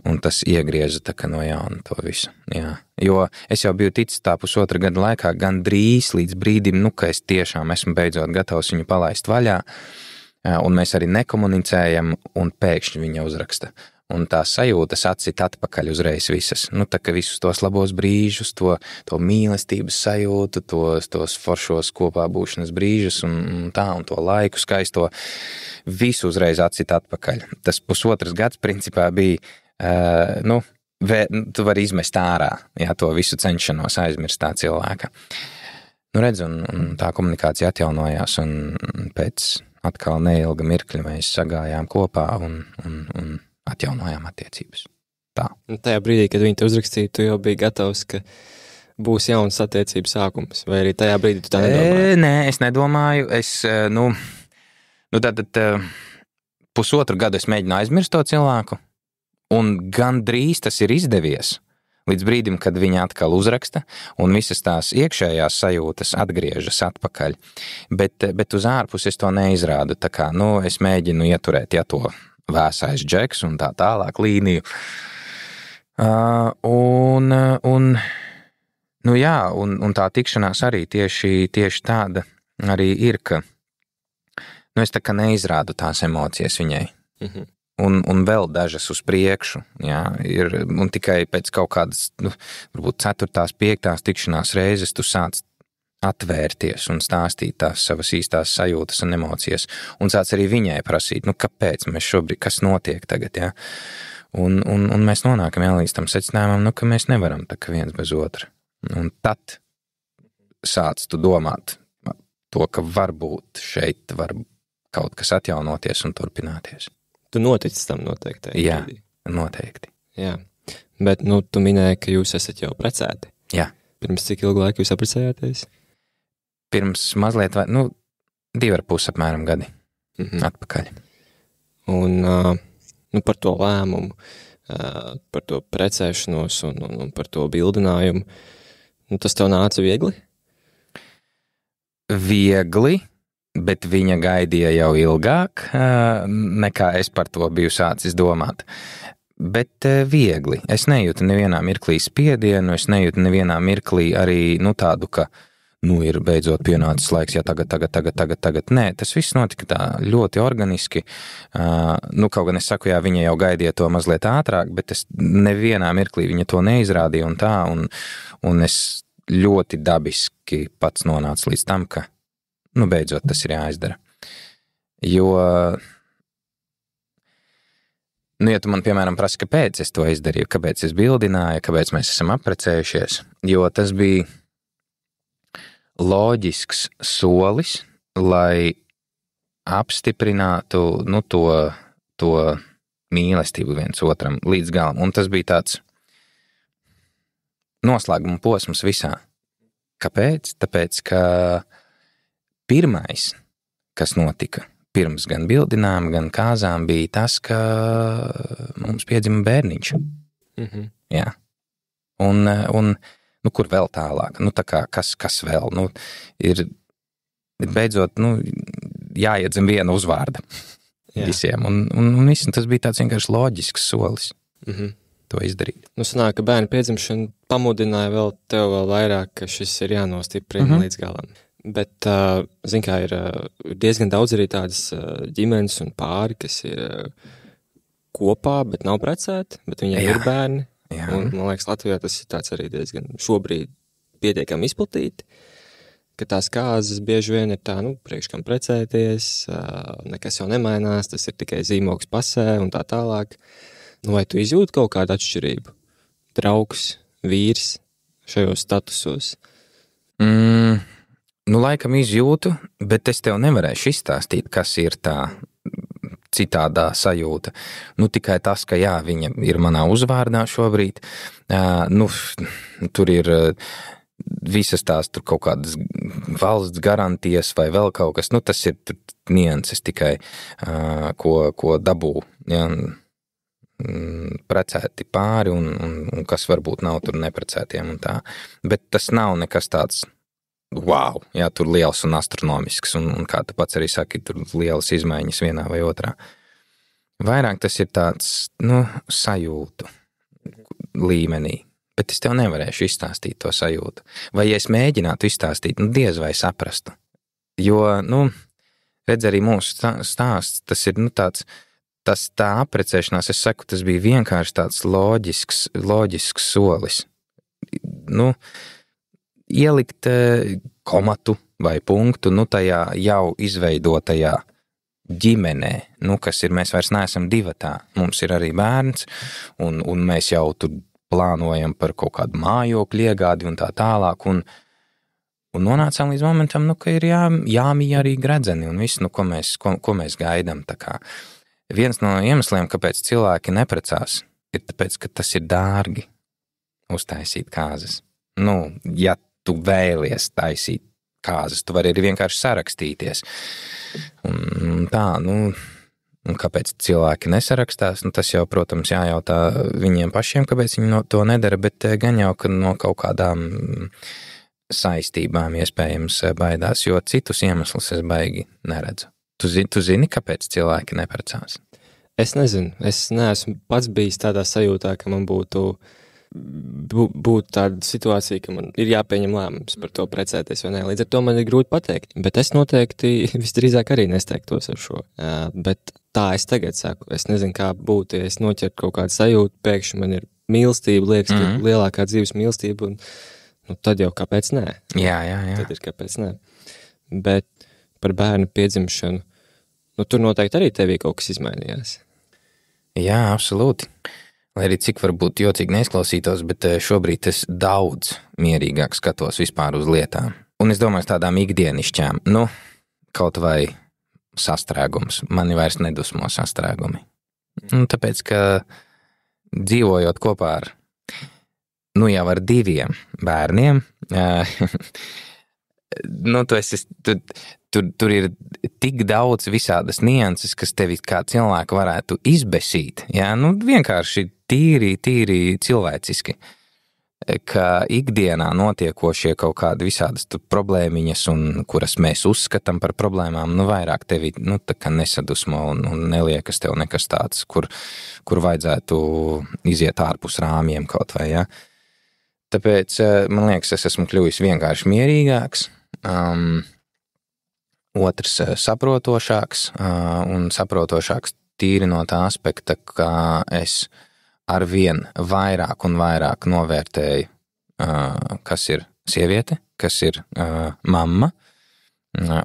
un tas iegrieza tā kā no jauna to visu. Jā. Jo es jau biju ticis tā 1,5 gada laikā gandrīz līdz brīdim, ka es tiešām esmu beidzot gatavs viņu palaist vaļā, un mēs arī nekomunicējam, un pēkšņi viņa uzraksta. Un tās sajūtas atsit atpakaļ uzreiz visas. Tā kā visus tos labos brīžus, to mīlestības sajūtu, tos foršos kopā būšanas brīžus, un to laiku skaisto, visu uzreiz atsit atpakaļ. Tas 1,5 gads principā bija tu vari izmest ārā, ja to visu cenšanos aizmirst tā cilvēka. Redz, un tā komunikācija atjaunojās, un pēc atkal neilga mirkļa mēs sagājām kopā un atjaunojām attiecības. Tā. Tajā brīdī, kad viņi te uzrakstīja, tu jau biji gatavs, ka būs jauns attiecības sākums, vai arī tajā brīdī tu tā nedomāji? Nē, es nedomāju. Tātad 1,5 gadu es mēģinu aizmirst to cilvēku, un gandrīz tas ir izdevies, līdz brīdim, kad viņa atkal uzraksta, un visas tās iekšējās sajūtas atgriežas atpakaļ. Bet uz ārpus es to neizrādu, tā kā, es mēģinu ieturēt, to vēsais džeks un tā tālāk līniju. Un tā tikšanās arī tieši tāda arī ir, ka, es tā kā neizrādu tās emocijas viņai. Un vēl dažas uz priekšu, un tikai pēc kaut kādas, varbūt 4., 5. tikšanās reizes tu sāc atvērties un stāstīt tās savas īstās sajūtas un emocijas. Un sāc arī viņai prasīt, kāpēc mēs šobrīd, kas notiek tagad, jā. Un mēs nonākam līdz tam secinājumam, ka mēs nevaram tā kā viens bez otra. Un tad sāc tu domāt to, ka varbūt šeit var kaut kas atjaunoties un turpināties. Tu notici tam noteikti. Jā, noteikti. Jā, bet tu minēji, ka jūs esat jau precēti. Jā. Pirms cik ilgu laiku jūs apprecējāties? Pirms mazliet, 2,5 apmēram gadi atpakaļ. Un par to lēmumu, par to precēšanos un par to bildinājumu, tas tev nāca viegli? Viegli, bet viņa gaidīja jau ilgāk, nekā es par to biju sācis domāt. Bet viegli. Es nejūtu nevienā mirklī spiedienu, es nejūtu nevienā mirklī arī tādu, ka ir beidzot pienācis laiks, ja tagad. Nē, tas viss notika tā ļoti organiski. Kaut gan es saku, jā, viņa jau gaidīja to mazliet ātrāk, bet es nevienā mirklī viņa to neizrādīja un tā, un es ļoti dabiski pats nonācu līdz tam, ka, beidzot tas ir jāizdara. Jo, ja tu man, piemēram, prasi, kāpēc es to izdarīju, kāpēc es bildināju, kāpēc mēs esam apprecējušies, jo tas bija loģisks solis, lai apstiprinātu to mīlestību viens otram līdz galam. Un tas bija tāds noslēguma posms visā. Kāpēc? Tāpēc, ka pirmais, kas notika pirms gan bildinām, gan kāzām, bija tas, ka mums piedzima bērniņš. Jā. Un kur vēl tālāk? Tā kā, kas vēl? Ir beidzot, jāiet zem viena uzvārda visiem. Un viss, tas bija tāds vienkārši loģisks solis to izdarīt. Sanāk, ka bērnu piedzimšana pamudināja vēl tev vēl vairāk, ka šis ir jānostiprina līdz galam. Bet, zin kā, ir diezgan daudz arī tādas ģimenes un pāri, kas ir kopā, bet nav precēti, bet viņiem ir bērni. Jā. Un, man liekas, Latvijā tas ir tāds arī diezgan šobrīd pietiekami izplatīti, ka tās kāzas bieži vien ir tā, priekš kam precēties, nekas jau nemainās, tas ir tikai zīmogs pasē un tā tālāk. Vai tu izjūti kaut kādu atšķirību? Draugs, vīrs šajos statusos? Laikam izjūtu, bet es tev nevarēšu izstāstīt, kas ir tā citādā sajūta. Tikai tas, ka jā, viņa ir manā uzvārdā šobrīd. Tur ir visas tās tur kaut kādas valsts garantijas vai vēl kaut kas. Tas ir nianses tikai, ko dabū. Ja, precēti pāri un kas varbūt nav tur neprecētiem un tā. Bet tas nav nekas tāds wow, jā, tur liels un astronomisks, un kā tu pats arī saki, tur lielas izmaiņas vienā vai otrā. Vairāk tas ir tāds, sajūtu līmenī, bet es tev nevarēšu izstāstīt to sajūtu. Vai ja es mēģinātu izstāstīt, diez vai saprastu. Jo, redz arī mūsu stāsts, tas ir, tā apprecēšanās, es saku, tas bija vienkārši tāds loģisks solis. Ielikt komatu vai punktu, tajā jau izveidotajā ģimenē, kas ir, mēs vairs neesam divatā, mums ir arī bērns, un mēs jau tur plānojam par kaut kādu mājokļu iegādi un tā tālāk, un nonācām līdz momentam, ka ir jāmīja arī gredzeni, un viss, ko mēs gaidām. Tā kā viens no iemesliem, kāpēc cilvēki neprecās, ir tāpēc, ka tas ir dārgi uztaisīt kāzas. Ja tu vēlies taisīt kāzas, tu vari arī vienkārši sarakstīties. Un tā, un kāpēc cilvēki nesarakstās, tas jau, protams, jājautā viņiem pašiem, kāpēc viņi to nedara, bet gan jau, ka no kaut kādām saistībām iespējams baidās, jo citus iemeslus es baigi neredzu. Tu zini, kāpēc cilvēki neprecās? Es nezinu, es neesmu pats bijis tādā sajūtā, ka man būtu tāda situācija, ka man ir jāpieņem lēmums par to precēties vai ne. Līdz ar to man ir grūti pateikt, bet es noteikti visdrīzāk arī nesteigtos ar šo. Bet tā es tagad saku, es nezinu, kā būtu, ja es noķertu kaut kādu sajūtu, pēkšņi man ir mīlestība, liekas, lielākā dzīves mīlestība, un tad jau kāpēc nē? Jā. Tad ir kāpēc nē. Bet par bērnu piedzimšanu, tur noteikti arī tevī kaut kas izmainījās. Jā, absolūti. Lai arī cik varbūt jocīgi neizklausītos, bet šobrīd es daudz mierīgāk skatos vispār uz lietām. Un es domāju, tādām ikdienišķām, kaut vai sastrēgums. Mani vairs nedusmo sastrēgumi. Tāpēc, ka dzīvojot kopā ar, jau ar 2 bērniem, tur ir tik daudz visādas nianses, kas tevi kā cilvēku varētu izbesīt. Jā, vienkārši tīri cilvēciski, ka ikdienā notiekošie kaut kādi visādas problēmiņas, un kuras mēs uzskatām par problēmām, vairāk tevi tā kā nesadusmo un neliekas tev nekas tāds, kur vajadzētu iziet ārpus rāmjiem kaut vai, ja. Tāpēc, man liekas, es esmu kļuvis vienkārši mierīgāks, otrs saprotošāks, un saprotošāks tīri no tā aspekta, ka es arvien vairāk un vairāk novērtēju, kas ir sieviete, kas ir mamma,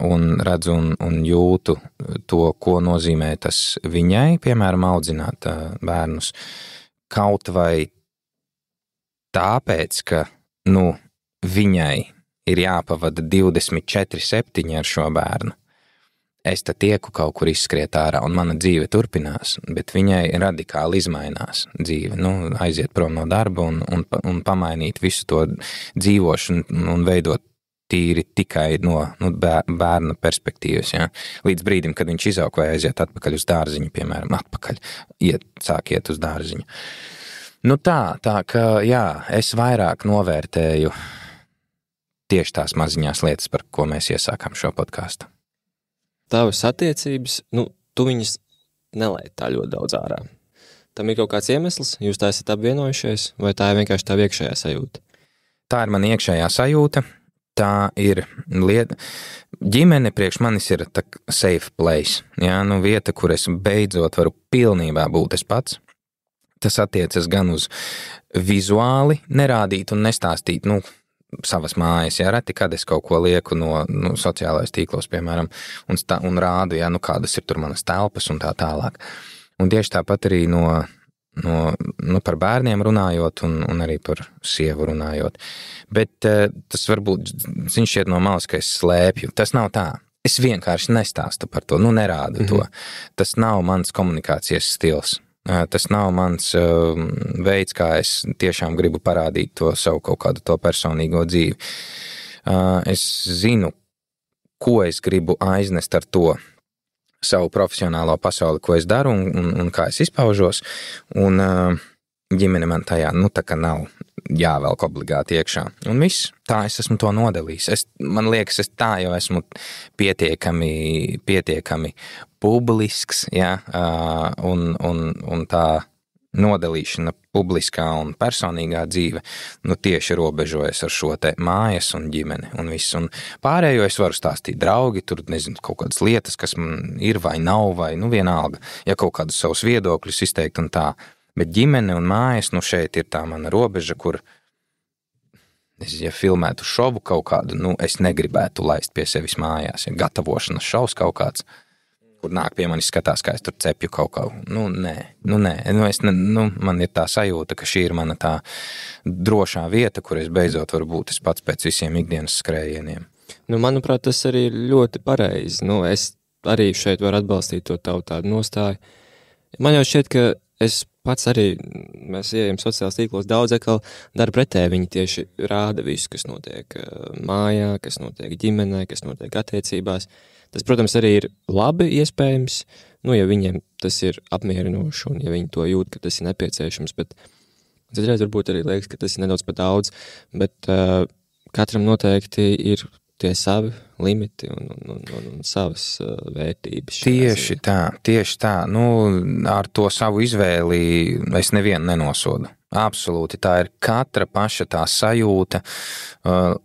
un redzu un jūtu to, ko nozīmē tas viņai, piemēram, audzināt bērnus, kaut vai tāpēc, ka, viņai ir jāpavada 24/7 ar šo bērnu. Es tad tieku kaut kur izskriet ārā, un mana dzīve turpinās, bet viņai radikāli izmainās dzīve. Aiziet prom no darba un pamainīt visu to dzīvošanu un veidot tīri tikai no bērna perspektīvas. Ja? Līdz brīdim, kad viņš izaug vai aiziet atpakaļ uz dārziņu, piemēram, sāk iet uz dārziņu. Tā ka, jā, es vairāk novērtēju tieši tās maziņās lietas, par ko mēs iesākām šo podcastu. Tavas attiecības, tu viņas nelaid tā ļoti daudz ārā. Tam ir kaut kāds iemesls, jūs tā esat apvienojušies, vai tā ir vienkārši tā iekšējā sajūta? Tā ir mana iekšējā sajūta, tā ir lieta. Ģimene priekš manis ir tā safe place, jā, vieta, kur es beidzot varu pilnībā būt es pats. Tas attiecas gan uz vizuāli nerādīt un nestāstīt, savas mājas, ja reti, kad es kaut ko lieku no sociālais tīklos, piemēram, un rādu, ja, kādas ir tur manas telpas un tā tālāk. Un tieši tāpat arī par bērniem runājot un arī par sievu runājot. Bet tas varbūt, šķiet no malas, ka es slēpju. Tas nav tā. Es vienkārši nestāstu par to, nerādu to. Tas nav mans komunikācijas stils. Tas nav mans veids, kā es tiešām gribu parādīt to savu kaut kādu to personīgo dzīvi. Es zinu, ko es gribu aiznest ar to savu profesionālo pasauli, ko es daru un kā es izpaužos, un ģimene man tajā, tā kā nav jāvelk obligāti iekšā. Un viss, tā es esmu to nodalījis. Man liekas, es tā jau esmu pietiekami publisks, ja, un tā nodalīšana publiskā un personīgā dzīve, tieši robežojas ar šo te mājas un ģimeni un viss. Un pārējo es varu stāstīt draugi, tur, nezinu, kaut kādas lietas, kas man ir vai nav, vai, vienalga, ja kaut kādus savus viedokļus izteikt un tā. Bet ģimene un mājas, šeit ir tā mana robeža, kur, ja filmētu šovu kaut kādu, es negribētu laist pie sevis mājās, ja gatavošanas šovs kaut kāds, kur nāk pie manis skatās, kā es tur cepju kaut kā. Nē. Man ir tā sajūta, ka šī ir mana tā drošā vieta, kur es beidzot varu būt es pats pēc visiem ikdienas skrējieniem. Manuprāt, tas arī ļoti pareizi. Es arī šeit varu atbalstīt to tavu tādu nostāju. Man jau šķiet, ka es pats arī, mēs ieejam sociālās tīklos, daudz atkal dara pretēji, viņi tieši rāda visu, kas notiek mājā, kas notiek ģimenē, kas notiek attiecībās. Tas, protams, arī ir labi iespējams, ja viņiem tas ir apmierinoši un ja viņi to jūt, ka tas ir nepieciešams, bet citreiz varbūt arī liekas, ka tas ir nedaudz par daudz, bet katram noteikti ir tie savi limiti un savas vērtības. Tieši tā. Ar to savu izvēli es nevienu nenosodu. Absolūti, tā ir katra paša tā sajūta,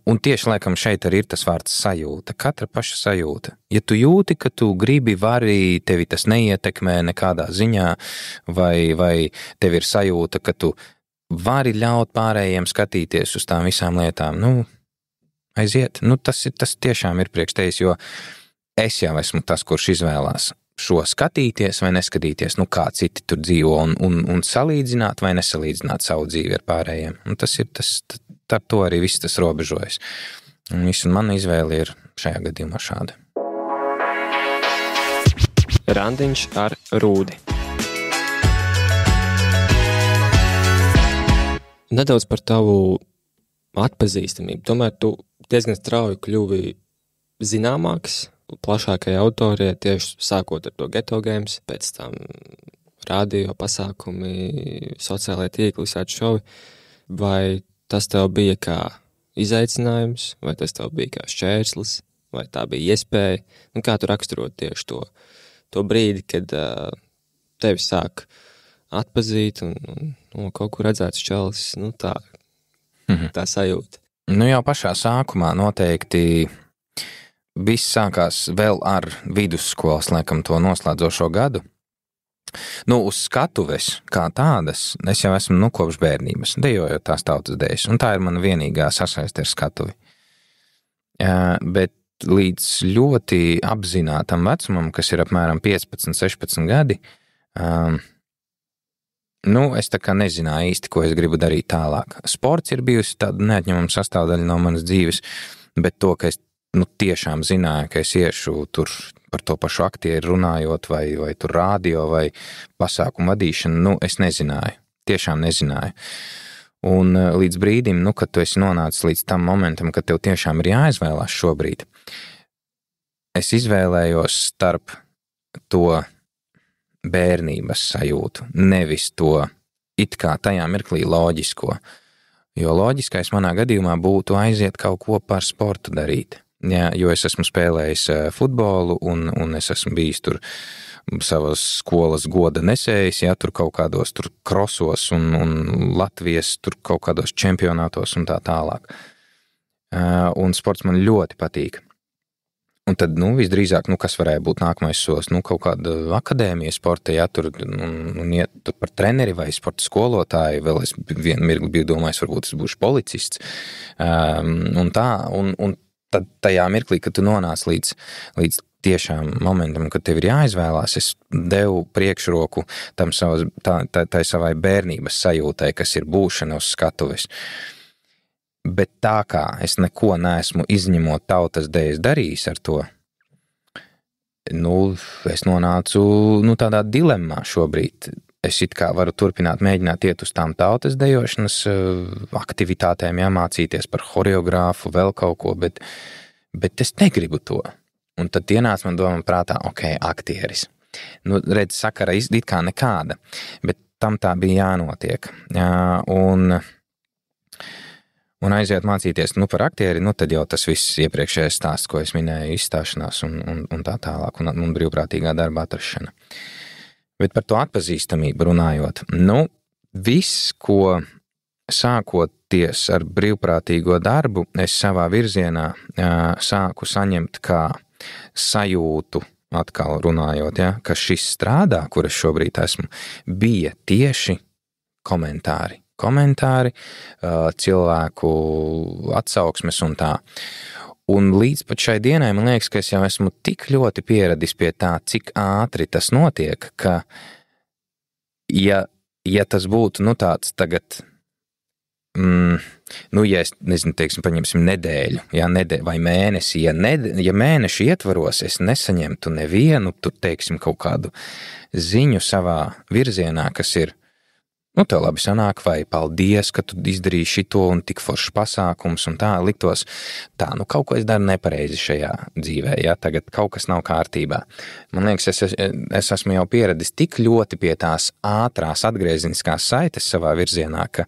un tieši laikam šeit arī ir tas vārds sajūta, katra paša sajūta. Ja tu jūti, ka tu gribi, vari, tevi tas neietekmē nekādā ziņā, vai tev ir sajūta, ka tu vari ļaut pārējiem skatīties uz tām visām lietām, aiziet. Tas tiešām ir priekš tevis, jo es jau esmu tas, kurš izvēlās šo skatīties vai neskatīties, kā citi tur dzīvo un salīdzināt vai nesalīdzināt savu dzīvi ar pārējiem. Un tas ir ar to arī viss tas robežojas. Un mana izvēle ir šajā gadījumā šāda. Randiņš ar Rūdi. Nedaudz par tavu atpazīstamību. Tomēr tu diezgan strauji kļuvi zināmāks plašākai autorija, tieši sākot ar to Ghetto Games, pēc tam radio pasākumi, sociālajie tīkli, visādi šovi. Vai tas tev bija kā izaicinājums, vai tas tev bija kā šķērslis, vai tā bija iespēja? Kā tu raksturot tieši to brīdi, kad tevi sāk atpazīt un kaut kur redzēts čalis, tā sajūta? Jau pašā sākumā noteikti viss sākās vēl ar vidusskolas, laikam, to noslēdzošo gadu. Uz skatuves kā tādas, es jau esmu kopš bērnības, dejojot tās tautas dejas, un tā ir mana vienīgā sasaiste ar skatuvi. Bet līdz ļoti apzinātam vecumam, kas ir apmēram 15, 16 gadi, es tā kā nezināju īsti, ko es gribu darīt tālāk. Sports ir bijusi tāda neatņemama sastāvdaļa no manas dzīves, bet to, ka es tiešām zināju, ka es iešu tur par to pašu aktieru runājot, vai tur radio, vai pasākumu vadīšanu, es nezināju, tiešām nezināju. Un līdz brīdim, kad tu esi nonācis līdz tam momentam, kad tev tiešām ir jāizvēlās šobrīd, es izvēlējos starp to bērnības sajūtu, nevis to it kā tajā mirklī loģisko, jo loģiskais manā gadījumā būtu aiziet kaut ko par sportu darīt. Jā, jo es esmu spēlējis futbolu un es esmu bijis tur savas skolas goda nesējis, tur kaut kādos tur krosos un Latvijas tur kaut kādos čempionātos un tā tālāk. Un sports man ļoti patīk. Un tad, visdrīzāk, kas varēja būt nākamais solis, kaut kāda akadēmija sporta, tur iet par treneri vai sporta skolotāju, vēl es vienu mirkli biju domājis, varbūt es būšu policists, un tā, un tad tajā mirklī, kad tu nonāc līdz tiešām momentam, kad tev ir jāizvēlās, es devu priekšroku tam tai savai bērnības sajūtai, kas ir būšana uz skatuves. Bet tā kā es neko neesmu izņemot tautas dejas darījis ar to, es nonācu tādā dilemmā šobrīd. Es it kā varu turpināt mēģināt iet uz tām tautas dejošanas aktivitātēm, mācīties par horeogrāfu, vēl kaut ko, bet es negribu to. Un tad ienāca man doma prātā, aktieris. Redz, sakara it kā nekāda, bet tam tā bija jānotiek. Un aiziet mācīties par aktieri, tad jau tas viss iepriekšējais stāsts, ko es minēju, izstāšanās un tā tālāk, un brīvprātīgā darba atrašana. Bet par to atpazīstamību runājot, viss, ko sākoties ar brīvprātīgo darbu, es savā virzienā sāku saņemt kā sajūtu, atkal runājot, ka šis strādā, kur es šobrīd esmu, bija tieši komentāri, cilvēku atsauksmes un tā. Un līdz pat šai dienai man liekas, ka es jau esmu tik ļoti pieradis pie tā, cik ātri tas notiek, ka ja tas būtu tāds tagad, ja es nezinu, paņemsim nedēļu, vai mēnesi, ja mēneši ietvaros es nesaņemtu nevienu, kaut kādu ziņu savā virzienā, kas ir, tev labi sanāk, vai paldies, ka tu izdarīji šito un tik foršs pasākums un tā liktos, kaut ko es daru nepareizi šajā dzīvē, tagad kaut kas nav kārtībā. Man liekas, es esmu jau pieradis tik ļoti pie tās ātrās atgriezeniskās saites savā virzienā, ka,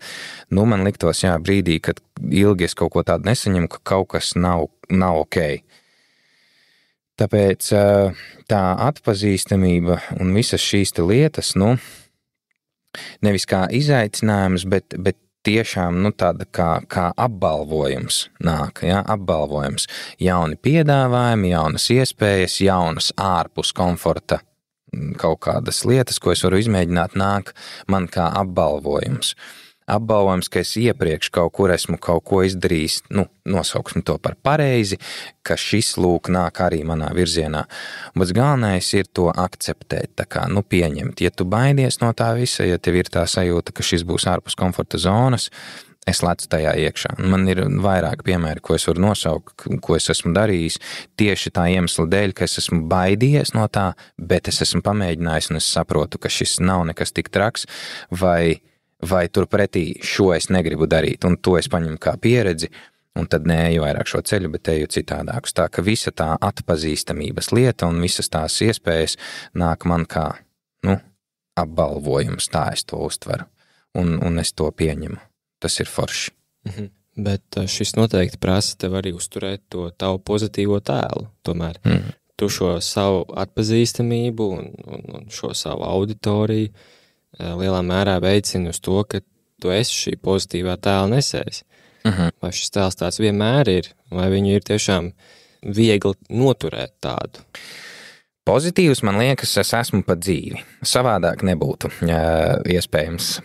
man liktos, brīdī, kad ilgi es kaut ko tādu nesaņemu, ka kaut kas nav ok. Tāpēc tā atpazīstamība un visas šīs lietas, nevis kā izaicinājums, bet tiešām tāda kā apbalvojums nāk, apbalvojums. Jauni piedāvājumi, jaunas iespējas, jaunas ārpus komforta kaut kādas lietas, ko es varu izmēģināt, nāk man kā apbalvojums. apbalvojums, ka es iepriekš kaut kur esmu kaut ko izdarījis, nosauksim to par pareizi, ka šis lūk nāk arī manā virzienā. Bet galvenais ir to akceptēt, tā kā, pieņemt. Ja tu baidies no tā visa, ja tev ir tā sajūta, ka šis būs ārpus komforta zonas, es lecu tajā iekšā. Man ir vairāk piemēri, ko es varu nosaukt, ko es esmu darījis tieši tā iemesla dēļ, ka es esmu baidījies no tā, bet es esmu pamēģinājis un es saprotu, ka šis nav nekas tik traks, vai turpretī šo es negribu darīt, un to es paņemu kā pieredzi, un tad neeju vairāk šo ceļu, bet eju citādākus. Tā ka visa tā atpazīstamības lieta un visas tās iespējas nāk man kā, apbalvojums, tā es to uztveru, un es to pieņemu. Tas ir forši. Bet šis noteikti prasa tev arī uzturēt to tavu pozitīvo tēlu. Tomēr tu šo savu atpazīstamību un šo savu auditoriju lielā mērā veicini uz to, ka tu esi šī pozitīvā tēla nesējs. Vai šis tēls tāds vienmēr ir, vai viņu ir tiešām viegli noturēt tādu? Pozitīvs, man liekas, es esmu pa dzīvi. Savādāk nebūtu iespējams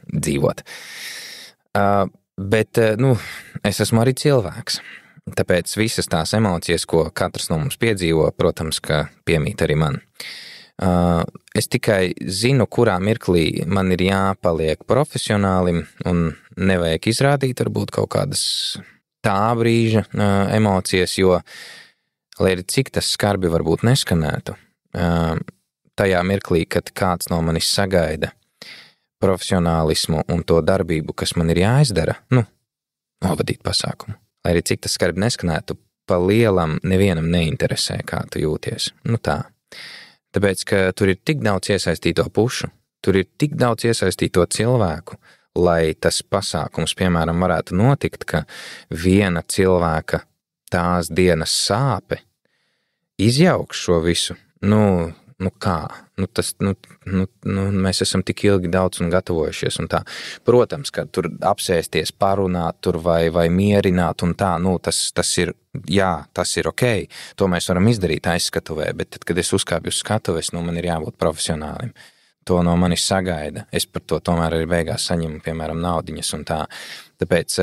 dzīvot. Bet, es esmu arī cilvēks, tāpēc visas tās emocijas, ko katrs no mums piedzīvo, protams, ka piemīt arī man. Es tikai zinu, kurā mirklī man ir jāpaliek profesionālim un nevajag izrādīt varbūt kaut kādas tā brīža emocijas, jo, lai arī cik tas skarbi varbūt neskanētu, tajā mirklī, kad kāds no manis sagaida profesionālismu un to darbību, kas man ir jāizdara, novadīt pasākumu. Lai arī cik tas skarbi neskanētu, pa lielam nevienam neinteresē, kā tu jūties. Tā. Tāpēc, ka tur ir tik daudz iesaistīto pušu, tur ir tik daudz iesaistīto cilvēku, lai tas pasākums, piemēram, varētu notikt, ka viena cilvēka tās dienas sāpe izjauks šo visu. Kā? Mēs esam tik ilgi daudz un gatavojušies un tā. Protams, ka tur apsēsties, parunāt tur vai mierināt un tā, tas ir, jā, tas ir ok. To mēs varam izdarīt aizskatuvē, bet tad, kad es uzkāpju uz skatuves, man ir jābūt profesionālim. To no manis sagaida. Es par to tomēr arī beigās saņemu, piemēram, naudiņas un tā. Tāpēc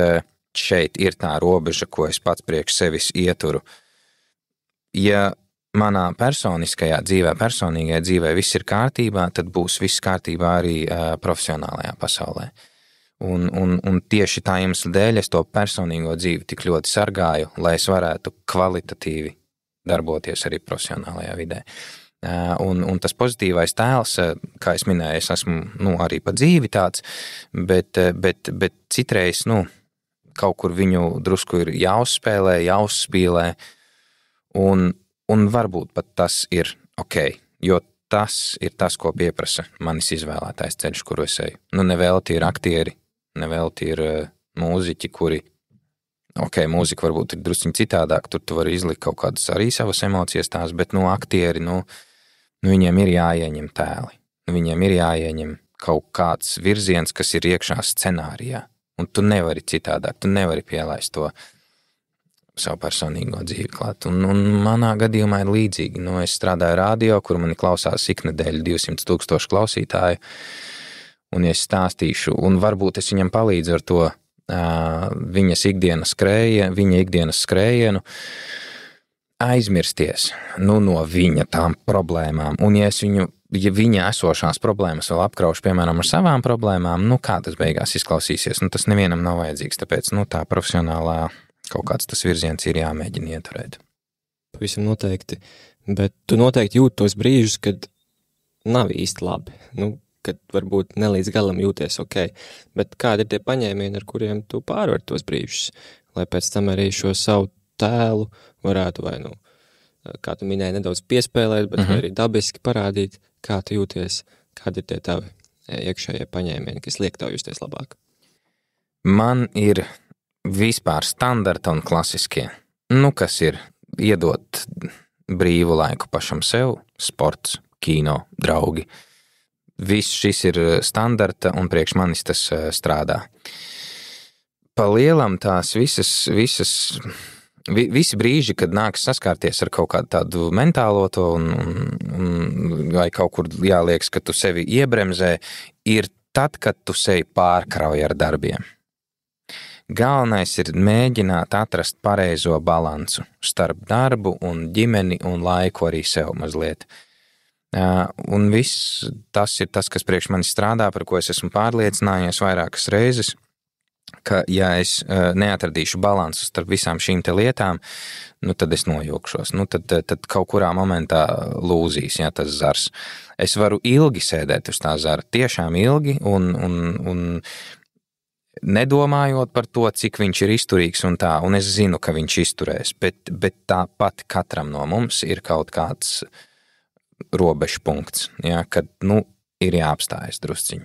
šeit ir tā robeža, ko es pats priekš sevis ieturu. Ja manā personiskajā dzīvē, personīgajā dzīvē viss ir kārtībā, tad būs viss kārtībā arī profesionālajā pasaulē. Un tieši tā iemesla dēļ es to personīgo dzīvi tik ļoti sargāju, lai es varētu kvalitatīvi darboties arī profesionālajā vidē. Un tas pozitīvais tēls, kā es minēju, es esmu arī pa dzīvi tāds, bet citreiz, kaut kur viņu drusku ir jāuzspēlē, jāuzspīlē, un varbūt pat tas ir ok, jo tas ir tas, ko pieprasa manis izvēlētais ceļš, kuru es eju. Nevelti ir aktieri, nevelti ir mūziķi, kuri, ok, mūzika varbūt ir drusciņ citādāk, tur tu vari izlikt kaut kādas arī savas emocijas tās, bet aktieri, viņiem ir jāieņem tēli, viņiem ir jāieņem kaut kāds virziens, kas ir iekšā scenārijā, un tu nevari citādāk, tu nevari pielaist to savu personīgo dzīvi klāt. Un manā gadījumā ir līdzīgi. Es strādāju radio, kur mani klausās iknedēļ 200,000 klausītāju, un ja es stāstīšu, un varbūt es viņam palīdzu ar to viņa ikdienas skrējienu, aizmirsties no viņa tām problēmām. Un ja viņa esošās problēmas vēl apkraušu, piemēram, ar savām problēmām, kā tas beigās izklausīsies, tas nevienam nav vajadzīgs, tāpēc, tā profesionālā kaut kāds tas virziens ir jāmēģina ieturēt. Pavisam noteikti, bet tu noteikti jūti tos brīžus, kad nav īsti labi, kad varbūt ne līdz galam jūties ok, bet kādi ir tie paņēmieni, ar kuriem tu pārvari tos brīžus, lai pēc tam arī šo savu tēlu varētu vai, kā tu minēji, nedaudz piespēlēt, bet vai arī dabiski parādīt, kā tu jūties, kādi ir tie tavi iekšējie paņēmieni, kas liek tev justies labāk? Man ir vispār standarta un klasiskie, kas ir iedot brīvu laiku pašam sev, sports, kino, draugi. Viss šis ir standarta un priekš manis tas strādā. Pa lielam tās visi brīži, kad nāks saskārties ar kaut kādu tādu mentālo to un vai kaut kur jāliekas, ka tu sevi iebremzē, ir tad, kad tu sevi pārkrauj ar darbiem. Galvenais ir mēģināt atrast pareizo balansu starp darbu un ģimeni un laiku arī sev mazliet. Un viss tas ir tas, kas priekš manis strādā, par ko es esmu pārliecinājies vairākas reizes, ka ja es neatradīšu balansu starp visām šīm te lietām, tad es nojūkšos. Tad kaut kurā momentā lūzīs, tas zars. Es varu ilgi sēdēt uz tā zara, tiešām ilgi, un nedomājot par to, cik viņš ir izturīgs un tā, un es zinu, ka viņš izturēs, bet tāpat katram no mums ir kaut kāds robežu punkts, kad, ir jāapstājas drusciņi.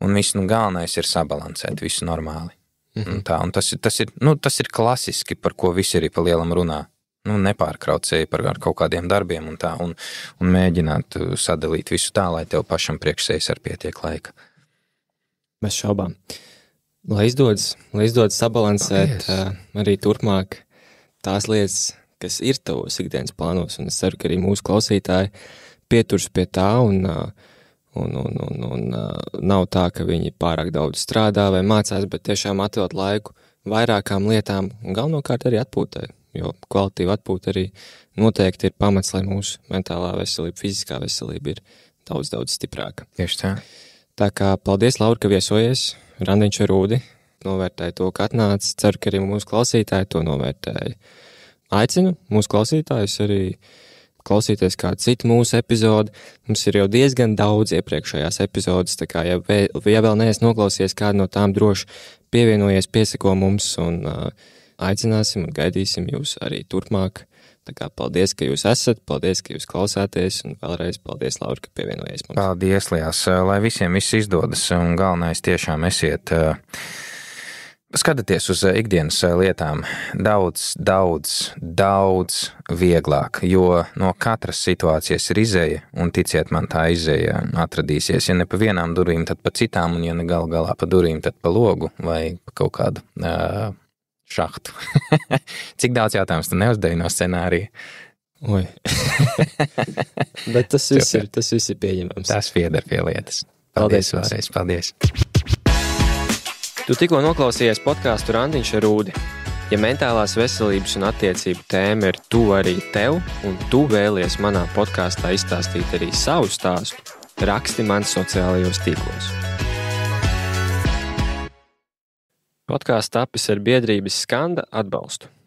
Un viss, galvenais ir sabalansēt visu normāli. Un tas ir klasiski, par ko visi arī pa lielam runā. Nepārkraut sevi ar kaut kādiem darbiem un tā, un mēģināt sadalīt visu tā, lai tev pašam priekš sevis ar pietiek laika. Bez šaubām. Lai izdodas sabalansēt arī turpmāk tās lietas, kas ir tavos ikdienas plānos, un es ceru, ka arī mūsu klausītāji pieturs pie tā, un nav tā, ka viņi pārāk daudz strādā vai mācās, bet tiešām atvēlt laiku vairākām lietām, un galvenokārt arī atpūtai, jo kvalitīva atpūta arī noteikti ir pamats, lai mūsu mentālā veselība, fiziskā veselība ir daudz stiprāka. Tieši tā. Tā kā paldies, Laura, ka viesojies. Randiņš ar Rūdi novērtēja to, ka atnāca. Ceru, ka arī mūsu klausītāji to novērtēja. Aicinu mūsu klausītājus arī klausīties kādu citu mūsu epizodi. Mums ir jau diezgan daudz iepriekšējās epizodes, tā kā ja vēl neesi noklausies kādu no tām, droši pievienojies, piesako mums un aicināsim un gaidīsim jūs arī turpmāk. Tā kā paldies, ka jūs esat, paldies, ka jūs klausāties, un vēlreiz paldies, Laura, ka pievienojies mums. Paldies, Lijās, lai visiem viss izdodas, un galvenais tiešām esiet, skatieties uz ikdienas lietām daudz vieglāk, jo no katras situācijas ir izēja, un ticiet man, tā izēja atradīsies, ja ne pa vienām durvīm, tad pa citām, un ja ne galā pa durvīm, tad pa logu, vai pa kaut kādu šahtu. Cik daudz jautājums tu neuzdevi no scenārija? Oi. Bet tas viss ir pieņemams. Tas pieder pie lietas. Paldies vēlreiz. Paldies. Tu tikko noklausījies podcastu Randiņš ar Rūdi. Ja mentālās veselības un attiecību tēma ir tuva arī tev, un tu vēlies manā podkastā izstāstīt arī savu stāstu, raksti man sociālajos tīklos. Podkāsts tapis ar biedrības Skanda atbalstu.